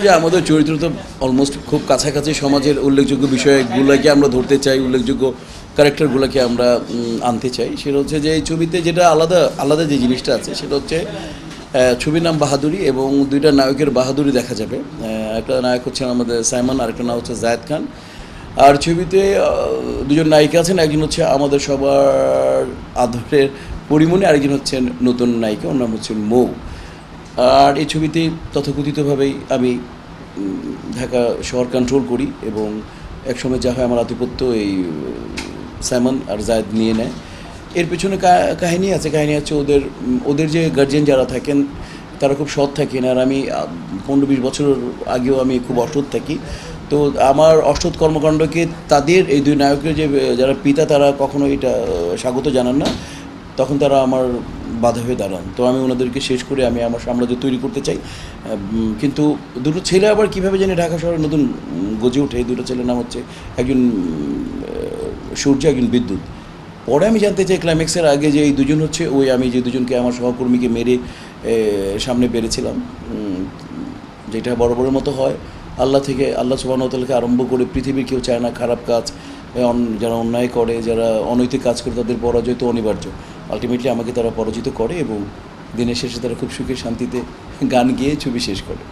যে আমাদের চরিত্র তো অলমোস্ট খুব কাছাকাছি সমাজের উল্লেখযোগ্য বিষয়গুলোকে আমরা ধরতে চাই, উল্লেখযোগ্য ক্যারেক্টারগুলোকে আমরা আনতে চাই। সেটা হচ্ছে যে এই ছবিতে যেটা আলাদা আলাদা যে জিনিসটা আছে সেটা হচ্ছে ছবির নাম বাহাদুরি এবং দুইটা নায়কের বাহাদুরি দেখা যাবে। একটা নায়ক হচ্ছেন আমাদের সাইমন, আরেকটা নাম হচ্ছে জায়েদ খান। আর ছবিতে দুজন নায়িকা আছেন, একজন হচ্ছে আমাদের সবার আদরের পরিমণি, আরেকজন হচ্ছেন নতুন নায়িকা, ওর নাম হচ্ছে মৌ। আর এই ছবিতে তথাকথিতভাবেই আমি ঢাকা শহর কন্ট্রোল করি এবং একসময় যা হয় আমার আধিপত্য এই সাইমন আর জায়েদ নিয়ে নেয়। এর পেছনে কাহিনী আছে, কাহিনী হচ্ছে ওদের ওদের যে গার্জিয়ান যারা থাকেন তারা খুব সৎ থাকেন, আর আমি 15-20 বছর আগেও আমি খুব অসৎ থাকি। তো আমার অসৎ কর্মকাণ্ডকে তাদের এই দুই নায়কের যে যারা পিতা তারা কখনো এটা স্বাগত জানান না, তখন তারা আমার বাধা হয়ে দাঁড়ান। তো আমি ওনাদেরকে শেষ করে আমি আমার সাম্রাজ্য তৈরি করতে চাই। কিন্তু দুটো ছেলে আবার কীভাবে জানি ঢাকা শহরে নতুন গজে ওঠে। এই দুটো ছেলের নাম হচ্ছে একজন সূর্য, একজন বিদ্যুৎ। পরে আমি জানতে চাই ক্লাইম্যাক্সের আগে যে এই দুজন হচ্ছে ওই আমি যে দুজনকে আমার সহকর্মীকে মেরে সামনে বেড়েছিলাম, যেটা বরাবরের মতো হয়। আল্লাহ সুবহানাহু ওয়া তাআলাকে আরম্ভ করে পৃথিবীর কেউ চায় না খারাপ কাজ, যারা অন্যায় করে, যারা অনৈতিক কাজ করে তাদের পরাজয় তো অনিবার্য। আলটিমেটলি আমাকে তারা পরাজিত করে এবং দিনের শেষে তারা খুব সুখে শান্তিতে গান গেয়ে ছবি শেষ করে।